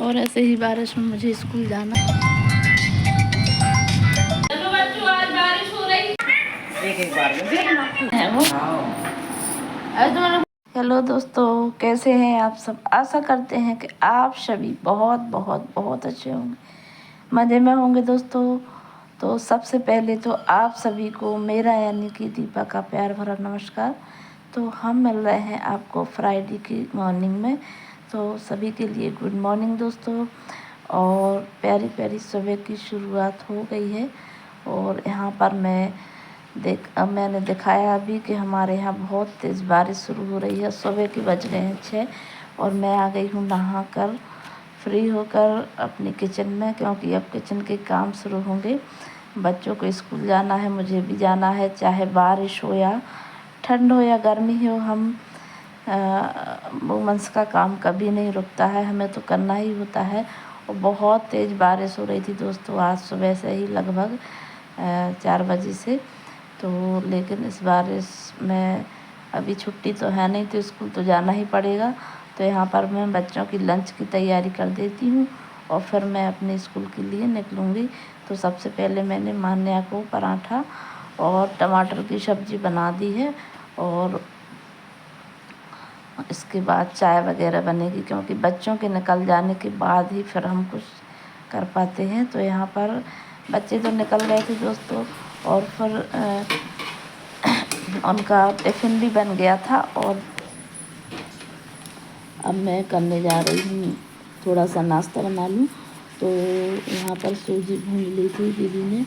और ऐसे ही बारिश में मुझे स्कूल जाना। चलो बच्चों, आज बारिश हो रही एक बार में देखना है वो। हेलो दोस्तों, कैसे हैं आप सब। आशा करते हैं कि आप सभी बहुत बहुत बहुत अच्छे होंगे, मज़े में होंगे दोस्तों। तो सबसे पहले तो आप सभी को मेरा यानी कि दीपा का प्यार भरा नमस्कार। तो हम मिल रहे हैं आपको फ्राइडे की मॉर्निंग में, तो सभी के लिए गुड मॉर्निंग दोस्तों। और प्यारी प्यारी सुबह की शुरुआत हो गई है। और यहाँ पर मैंने दिखाया अभी कि हमारे यहाँ बहुत तेज़ बारिश शुरू हो रही है। सुबह के बज रहे हैं 6 और मैं आ गई हूँ नहा कर फ्री होकर अपनी किचन में, क्योंकि अब किचन के काम शुरू होंगे। बच्चों को स्कूल जाना है, मुझे भी जाना है, चाहे बारिश हो या ठंड हो या गर्मी हो। हम वुमेंस का काम कभी नहीं रुकता है, हमें तो करना ही होता है। और बहुत तेज़ बारिश हो रही थी दोस्तों आज सुबह से ही, लगभग 4 बजे से। तो लेकिन इस बारिश में अभी छुट्टी तो है नहीं, तो स्कूल तो जाना ही पड़ेगा। तो यहाँ पर मैं बच्चों की लंच की तैयारी कर देती हूँ और फिर मैं अपने स्कूल के लिए निकलूँगी। तो सबसे पहले मैंने मान्या को पराठा और टमाटर की सब्ज़ी बना दी है, और इसके बाद चाय वगैरह बनेगी, क्योंकि बच्चों के निकल जाने के बाद ही फिर हम कुछ कर पाते हैं। तो यहाँ पर बच्चे तो निकल गए थे दोस्तों, और फिर उनका टिफ़िन भी बन गया था। और अब मैं करने जा रही हूँ थोड़ा सा नाश्ता बना लूँ। तो यहाँ पर सूजी भून ली थी दीदी ने,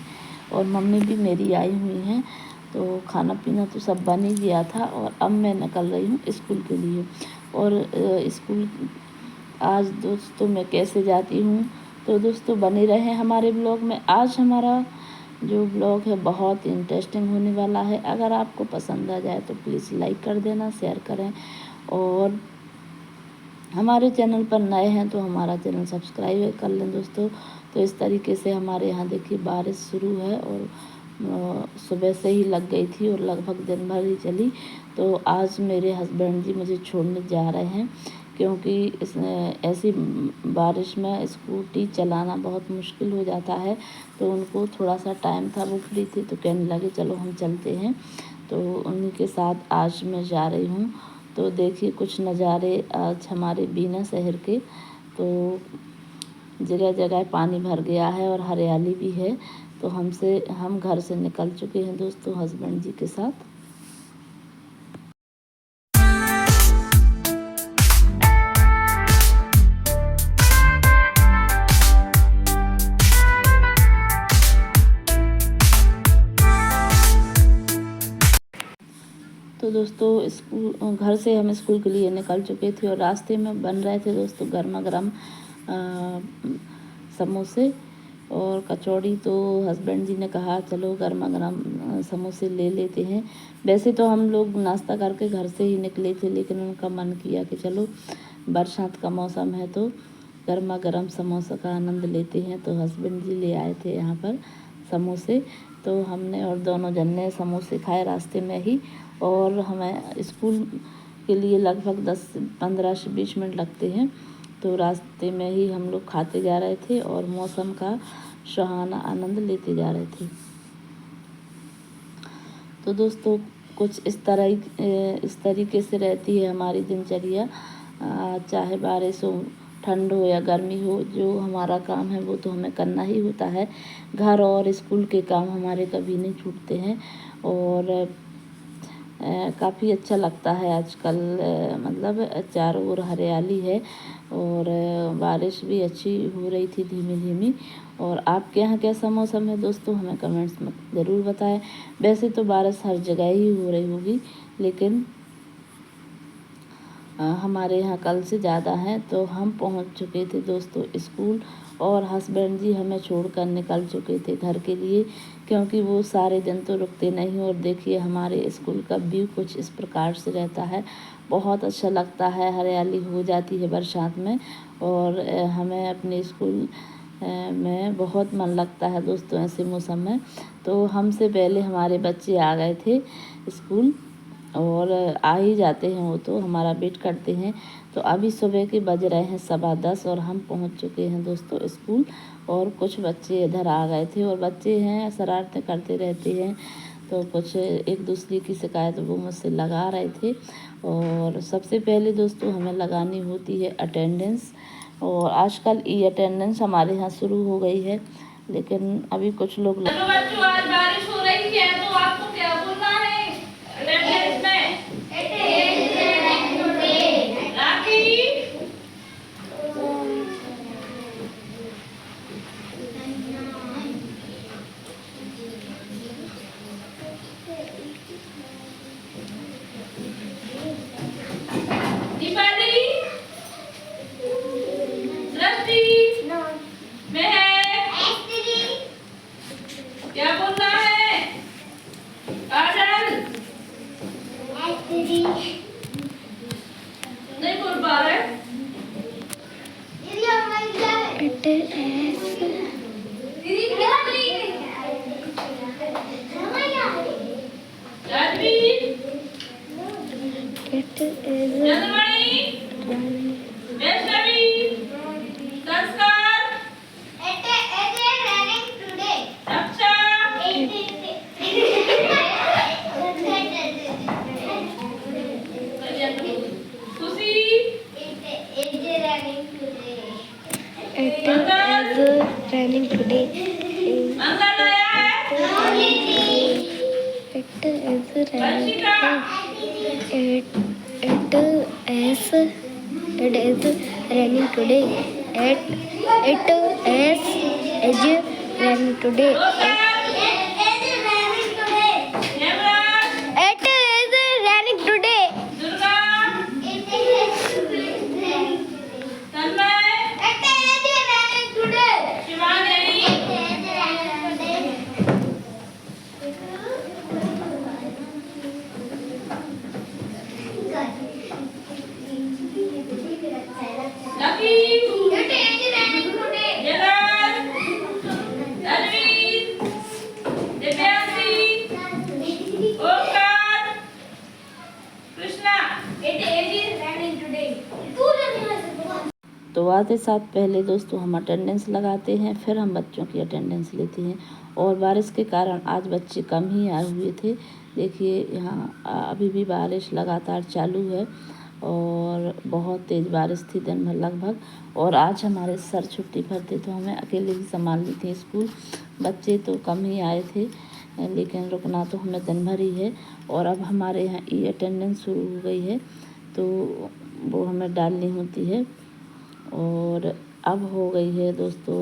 और मम्मी भी मेरी आई हुई हैं। तो खाना पीना तो सब बन ही गया था, और अब मैं निकल रही हूँ स्कूल के लिए। और स्कूल आज दोस्तों मैं कैसे जाती हूँ, तो दोस्तों बने रहे हमारे ब्लॉग में। आज हमारा जो ब्लॉग है बहुत इंटरेस्टिंग होने वाला है। अगर आपको पसंद आ जाए तो प्लीज़ लाइक कर देना, शेयर करें, और हमारे चैनल पर नए हैं तो हमारा चैनल सब्सक्राइब कर लें दोस्तों। तो इस तरीके से हमारे यहाँ देखिए बारिश शुरू है, और सुबह से ही लग गई थी और लगभग दिन भर ही चली। तो आज मेरे हस्बैंड जी मुझे छोड़ने जा रहे हैं, क्योंकि ऐसी बारिश में स्कूटी चलाना बहुत मुश्किल हो जाता है। तो उनको थोड़ा सा टाइम था, वो फ्री थी, तो कहने लगे चलो हम चलते हैं। तो उन्हीं के साथ आज मैं जा रही हूँ। तो देखिए कुछ नज़ारे आज हमारे बीना शहर के। तो जगह जगह पानी भर गया है और हरियाली भी है। तो हम घर से निकल चुके हैं दोस्तों हस्बैंड जी के साथ। तो दोस्तों घर से हम स्कूल के लिए निकल चुके थे, और रास्ते में बन रहे थे दोस्तों गर्मा गर्म समोसे और कचौड़ी। तो हस्बैंड जी ने कहा चलो गर्मा गर्म समोसे ले लेते हैं। वैसे तो हम लोग नाश्ता करके घर से ही निकले थे, लेकिन उनका मन किया कि चलो बरसात का मौसम है तो गर्मा गर्म समोसा का आनंद लेते हैं। तो हस्बैंड जी ले आए थे यहाँ पर समोसे। तो हमने और दोनों जन ने समोसे खाए रास्ते में ही। और हमें स्कूल के लिए लगभग 10-15 से 20 मिनट लगते हैं। तो रास्ते में ही हम लोग खाते जा रहे थे और मौसम का सुहाना आनंद लेते जा रहे थे। तो दोस्तों कुछ इस तरीके से रहती है हमारी दिनचर्या। चाहे बारिश हो, ठंड हो या गर्मी हो, जो हमारा काम है वो तो हमें करना ही होता है। घर और स्कूल के काम हमारे कभी नहीं छूटते हैं। और काफ़ी अच्छा लगता है आजकल, मतलब चारों ओर हरियाली है, और बारिश भी अच्छी हो रही थी धीमी धीमी। और आपके यहाँ कैसा मौसम है दोस्तों, हमें कमेंट्स में ज़रूर बताएं। वैसे तो बारिश हर जगह ही हो रही होगी, लेकिन हमारे यहाँ कल से ज़्यादा है। तो हम पहुँच चुके थे दोस्तों स्कूल, और हस्बैंड जी हमें छोड़कर निकल चुके थे घर के लिए, क्योंकि वो सारे दिन तो रुकते नहीं। और देखिए हमारे स्कूल का व्यू कुछ इस प्रकार से रहता है, बहुत अच्छा लगता है, हरियाली हो जाती है बरसात में। और हमें अपने स्कूल में बहुत मन लगता है दोस्तों ऐसे मौसम में। तो हमसे पहले हमारे बच्चे आ गए थे स्कूल, और आ ही जाते हैं, वो तो हमारा वेट करते हैं। तो अभी सुबह के बज रहे हैं 10:15 और हम पहुंच चुके हैं दोस्तों स्कूल। और कुछ बच्चे इधर आ गए थे, और बच्चे हैं शरारतें करते रहते हैं, तो कुछ एक दूसरे की शिकायत वो मुझसे लगा रहे थे। और सबसे पहले दोस्तों हमें लगानी होती है अटेंडेंस, और आजकल ई अटेंडेंस हमारे यहाँ शुरू हो गई है, लेकिन अभी कुछ लोग बच्चों आज बारिश हो रही है तो आपको क्या बोलना है अटेंडेंस में? राखी दीपाली दृष्टि क्या बोलना है? काजल नहीं बोल पा रहे। चंद्रमणि वैष्णवी संस्कार रक्षा खुशी running today. मंगल आया है। It is Varshika raining today. It is raining today. Hemraj It is raining today. Durga Tanmay Shivani Lucky Jagan Tanveer Divyanshi Onkar Krishna तो आते साथ पहले दोस्तों हम अटेंडेंस लगाते हैं, फिर हम बच्चों की अटेंडेंस लेते हैं। और बारिश के कारण आज बच्चे कम ही आए हुए थे। देखिए यहाँ अभी भी बारिश लगातार चालू है, और बहुत तेज़ बारिश थी दिन भर लगभग। और आज हमारे सर छुट्टी पर थे, तो हमें अकेले ही संभाल ली थी स्कूल। बच्चे तो कम ही आए थे, लेकिन रुकना तो हमें दिन भर ही है। और अब हमारे यहाँ ई अटेंडेंस शुरू हो गई है, तो वो हमें डालनी होती है। और अब हो गई है दोस्तों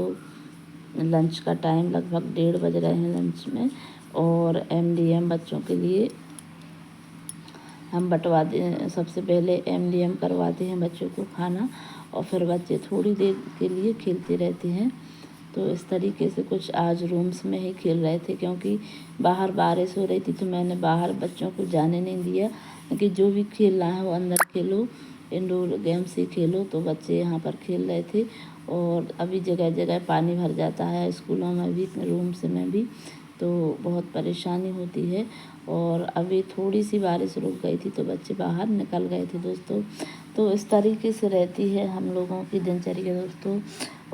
लंच का टाइम, लगभग 1:30 बज रहे हैं लंच में। और MDM बच्चों के लिए हम बंटवाते, सबसे पहले MDM करवाते हैं बच्चों को खाना, और फिर बच्चे थोड़ी देर के लिए खेलते रहते हैं। तो इस तरीके से कुछ आज रूम्स में ही खेल रहे थे, क्योंकि बाहर बारिश हो रही थी, तो मैंने बाहर बच्चों को जाने नहीं दिया कि जो भी खेलना है वो अंदर खेलो, इंडोर गेम्स ही खेलो। तो बच्चे यहाँ पर खेल रहे थे। और अभी जगह जगह पानी भर जाता है स्कूलों में भी, रूम्स में भी, तो बहुत परेशानी होती है। और अभी थोड़ी सी बारिश रुक गई थी, तो बच्चे बाहर निकल गए थे दोस्तों। तो इस तरीके से रहती है हम लोगों की दिनचर्या दोस्तों,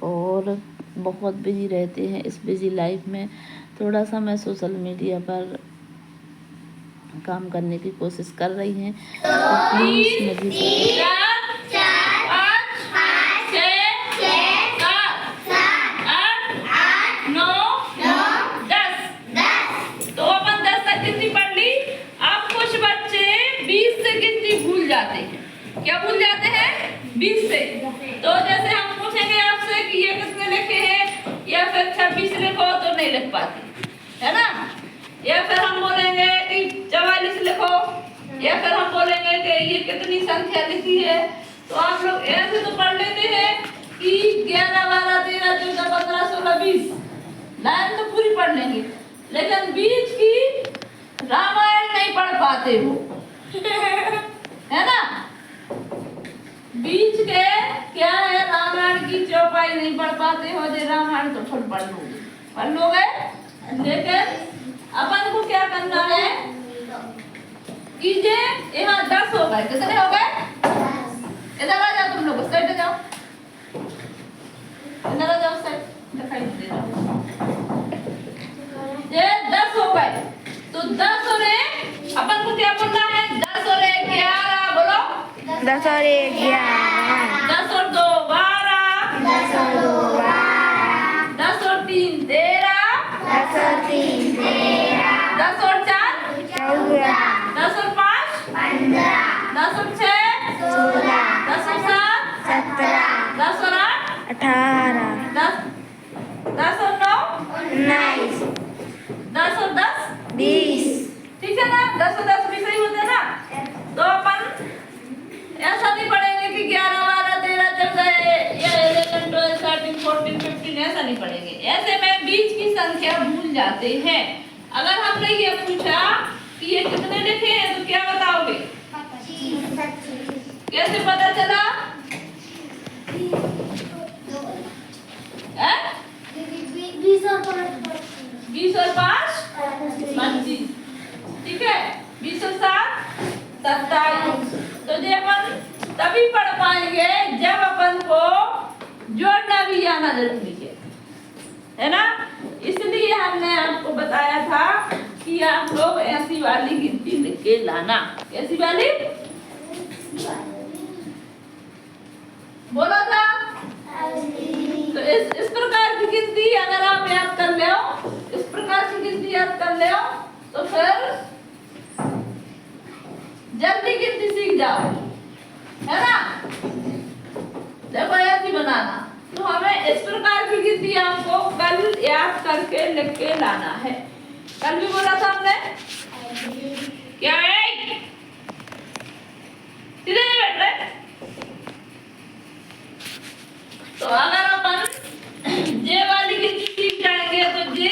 और बहुत बिजी रहते हैं। इस बिजी लाइफ में थोड़ा सा मैं सोशल मीडिया पर काम करने की कोशिश कर रही हैं, तो प्लीज़ मुझे क्या भूल जाते हैं? 20 से। तो जैसे हम पूछेंगे आपसे कि ये किसने लिखे हैं, या फिर 26 लिखो, तो नहीं लिख पाती, है ना? या फिर हम बोलेंगे कि 44 लिखो, या फिर हम बोलेंगे कि ये कितनी संख्या लिखी है। तो आप लोग ऐसे तो पढ़ लेते हैं कि 11, 12, 13, 14, 15, 16, 20 लाइन तो पूरी पढ़ लेंगे, लेकिन बीच की रामायण नहीं पढ़ पाते हो, है ना? बीच के क्या है, रामायण की चौपाई नहीं पढ़ पाते हो। जो रामायण तो खुद पढ़ लोगे, लेकिन अपन को क्या करना है, कीजिए। यहाँ 10 हो गए, कितने हो गए? इधर आ जाओ तुम लोग, उस साइड जाओ, इधर आ जाओ, उस साइड दिखाई दे रहा है। ये 10 हो गए, तो 10 और 1 अपन को क्या बोलना है? 10 और 1 11, बोलो 10 और 1 11, 10 और 2 12, 10 और 2 12, 10 और 3 13, 10 और 3 13, 10 और 4 14, 10 और 5 15, 10 और 6 16, 10 और 7 17, 10 और 8 18, 10 और 9 19, 10 और 10 20। ठीक है ना? 10 और 10 भी सही होते हैं ना? तो अपन ऐसा नहीं पढ़ेंगे कि 11 12 13 14 या 11 12 13 14 15 ऐसा नहीं पढ़ेंगे। ऐसे में बीच की संख्या भूल जाते हैं। अगर हमने ये पूछा कि ये कितने लिखे हैं तो क्या बताओगे? कैसे पता चला? 20 और 5 25, ठीक है? 20 और 7 27। तो ये अपन तभी पढ़ पाएंगे जब अपन को जोड़ना भी आना जरूरी है ना? इसलिए हमने आपको बताया था कि आप लोग ऐसी वाली गिनती लिख के लाना। ऐसी वाली बोला था। तो इस प्रकार की गिनती अगर आप याद कर ले, इस प्रकार की गिनती याद कर ले तो फिर जल्दी गिनती सीख जाओ, है ना? देखो ऐसी बनाना। तो हमें इस प्रकार की गिनती आपको कल याद करके लिख के लाना है। कल भी बोला था हमने, क्या है? सीधे नहीं बैठ रहे। तो अगर अपन जे वाली गिनती सीख जाएंगे तो जे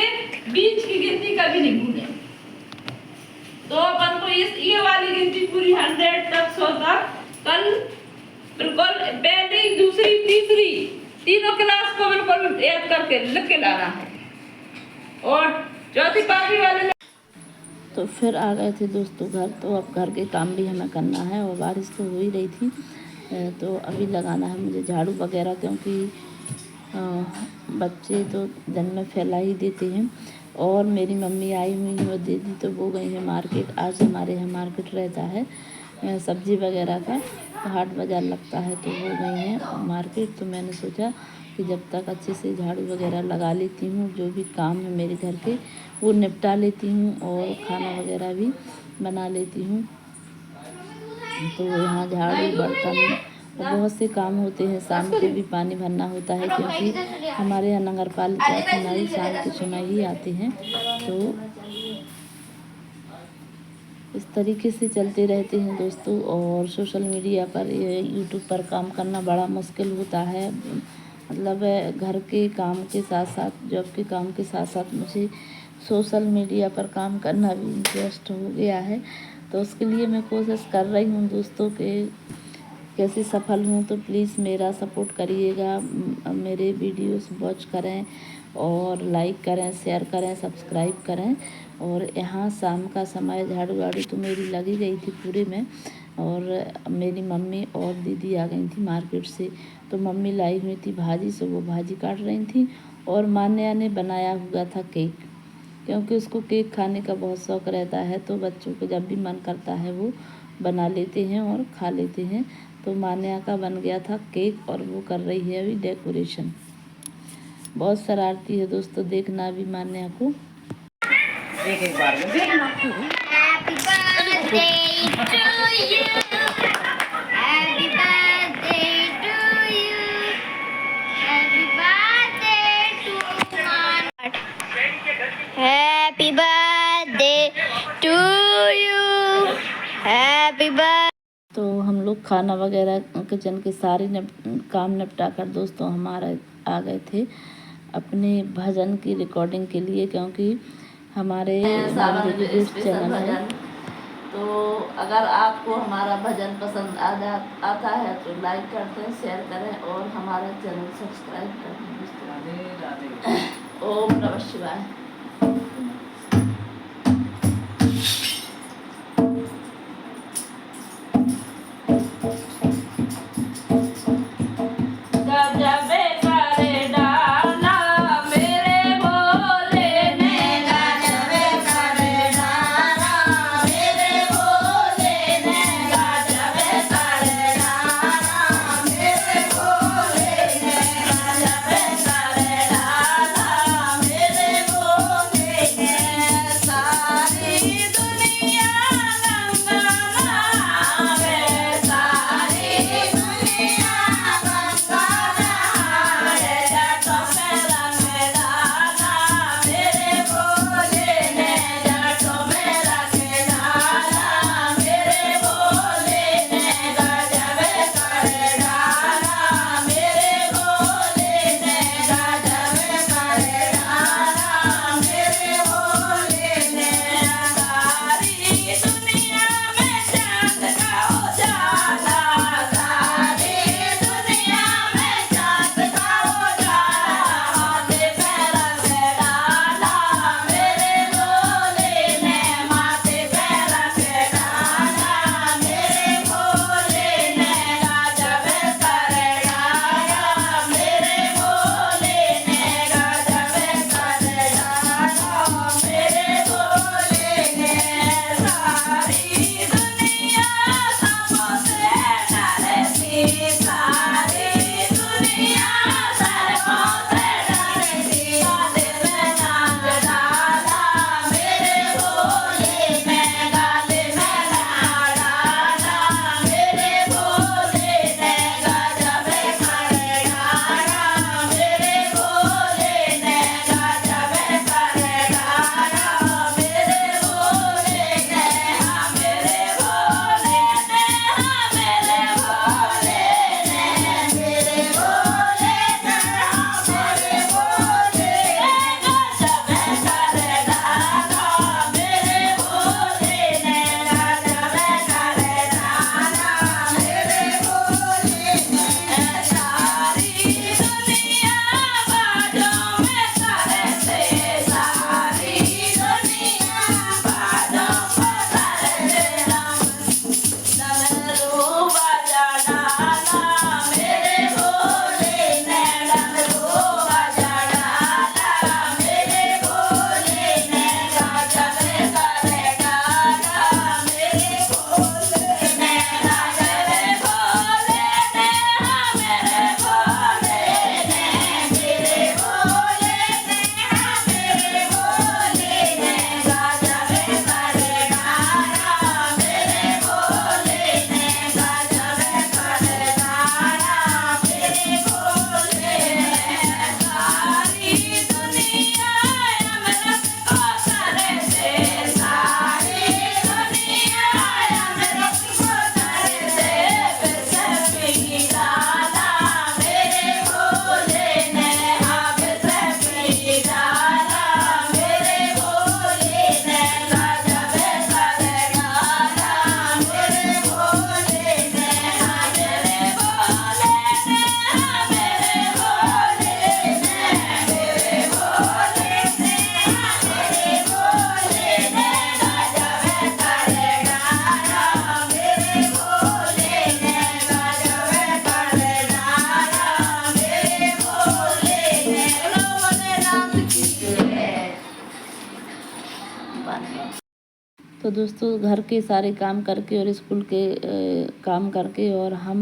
बीच की गिनती कभी नहीं भूलेंगे। तो अपन को ये वाली गिनती पूरी 100 तक 100 तक कल बिल्कुल पहली दूसरी तीसरी तीनों क्लास को बिल्कुल याद करके लिख के लाना है। और चौथी पांचवी वाले तो फिर आ गए थे दोस्तों घर। तो अब घर के काम भी हमें करना है और बारिश तो हो ही रही थी। तो अभी लगाना है मुझे झाड़ू वगैरह, क्योंकि बच्चे तो दिन में फैला ही देते हैं। और मेरी मम्मी आई हुई है और दीदी तो वो गई है मार्केट। आज हमारे यहाँ मार्केट रहता है सब्जी वगैरह का, तो हाट बाज़ार लगता है, तो वो गई हैं मार्केट। तो मैंने सोचा कि जब तक अच्छे से झाड़ू वगैरह लगा लेती हूँ, जो भी काम है मेरे घर के वो निपटा लेती हूँ और खाना वगैरह भी बना लेती हूँ। तो यहाँ झाड़ू बर्तन और बहुत से काम होते हैं। शाम को भी पानी भरना होता है, क्योंकि हमारे यहाँ नगर पालिका हमारी शाम के समय ही आते हैं। तो इस तरीके से चलते रहते हैं दोस्तों। और सोशल मीडिया पर यूट्यूब पर काम करना बड़ा मुश्किल होता है। मतलब घर के काम के साथ साथ, जॉब के काम के साथ साथ मुझे सोशल मीडिया पर काम करना भी इंटरेस्ट हो गया है। तो उसके लिए मैं कोशिश कर रही हूँ दोस्तों के कैसे सफल हूँ। तो प्लीज़ मेरा सपोर्ट करिएगा, मेरे वीडियोस वॉच करें और लाइक करें, शेयर करें, सब्सक्राइब करें। और यहाँ शाम का समय झाड़ू वाड़ू तो मेरी लगी गई थी पूरे में। और मेरी मम्मी और दीदी आ गई थी मार्केट से। तो मम्मी लाई हुई थी भाजी, से वो भाजी काट रही थी। और मान्या ने बनाया हुआ था केक, क्योंकि उसको केक खाने का बहुत शौक़ रहता है। तो बच्चों को जब भी मन करता है वो बना लेते हैं और खा लेते हैं। तो मान्या का बन गया था केक और वो कर रही है अभी डेकोरेशन। बहुत शरारती है दोस्तों, देखना भी मान्या को। एक बार में देखना। Happy birthday to you. Happy birthday to you. Happy birthday to man. Happy birthday to you. Happy birthday. तो हम लोग खाना वगैरह किचन के सारे काम निपटा कर दोस्तों हमारा आ गए थे अपने भजन की रिकॉर्डिंग के लिए, क्योंकि हमारे चैनल है। तो अगर आपको हमारा भजन पसंद आता है तो लाइक कर दें, शेयर करें और हमारा चैनल सब्सक्राइब कर दें। ओम नमः शिवाय। तो दोस्तों घर के सारे काम करके और स्कूल के काम करके और हम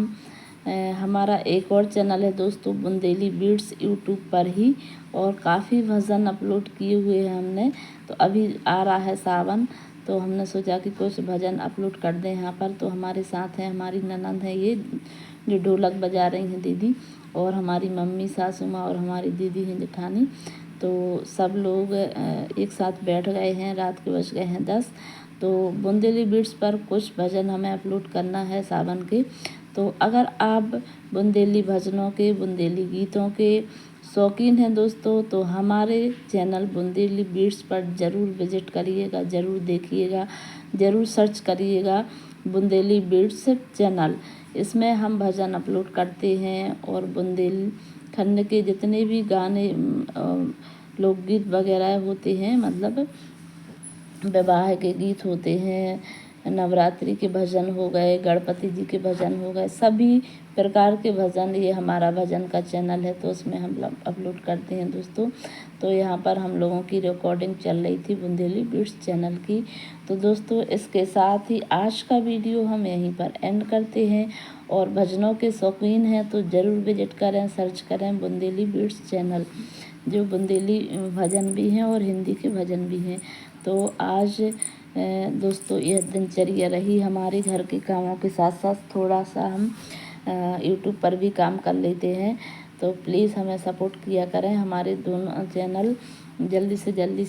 हमारा एक और चैनल है दोस्तों बुंदेली बीट्स यूट्यूब पर ही, और काफ़ी भजन अपलोड किए हुए हैं हमने। तो अभी आ रहा है सावन, तो हमने सोचा कि कुछ भजन अपलोड कर दें यहाँ पर। तो हमारे साथ हैं हमारी ननंद है ये जो ढोलक बजा रही हैं दीदी, और हमारी मम्मी सासू माँ और हमारी दीदी हैं जेठानी। तो सब लोग एक साथ बैठ गए हैं, रात के बज गए हैं 10। तो बुंदेली बीट्स पर कुछ भजन हमें अपलोड करना है सावन के। तो अगर आप बुंदेली भजनों के, बुंदेली गीतों के शौकीन हैं दोस्तों, तो हमारे चैनल बुंदेली बीट्स पर ज़रूर विजिट करिएगा, ज़रूर देखिएगा, ज़रूर सर्च करिएगा बुंदेली बीट्स चैनल। इसमें हम भजन अपलोड करते हैं और बुंदेलखंड के जितने भी गाने लोकगीत वगैरह होते हैं, मतलब विवाह के गीत होते हैं, नवरात्रि के भजन हो गए, गणपति जी के भजन हो गए, सभी प्रकार के भजन, ये हमारा भजन का चैनल है तो उसमें हम लोग अपलोड करते हैं दोस्तों। तो यहाँ पर हम लोगों की रिकॉर्डिंग चल रही थी बुंदेली बीट्स चैनल की। तो दोस्तों इसके साथ ही आज का वीडियो हम यहीं पर एंड करते हैं, और भजनों के शौकीन हैं तो ज़रूर विजिट करें, सर्च करें बुंदेली बीट्स चैनल, जो बुंदेली भजन भी हैं और हिंदी के भजन भी हैं। तो आज दोस्तों यह दिनचर्या रही हमारे घर के कामों के साथ साथ थोड़ा सा हम यूट्यूब पर भी काम कर लेते हैं। तो प्लीज़ हमें सपोर्ट किया करें, हमारे दोनों चैनल जल्दी से जल्दी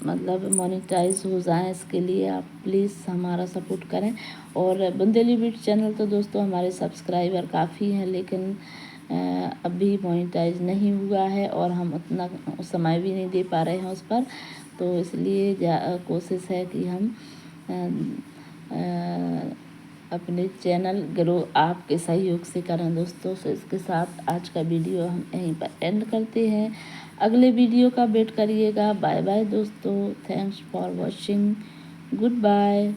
मतलब मोनेटाइज हो जाएं, इसके लिए आप प्लीज़ हमारा सपोर्ट करें। और बुंदेली बीट चैनल तो दोस्तों हमारे सब्सक्राइबर काफ़ी हैं, लेकिन अभी मोनेटाइज नहीं हुआ है और हम उतना समय भी नहीं दे पा रहे हैं उस पर। तो इसलिए कोशिश है कि हम अपने चैनल ग्रो आपके सहयोग से करें दोस्तों। तो इसके साथ आज का वीडियो हम यहीं पर एंड करते हैं, अगले वीडियो का वेट करिएगा। बाय बाय दोस्तों, thanks for watching, good bye.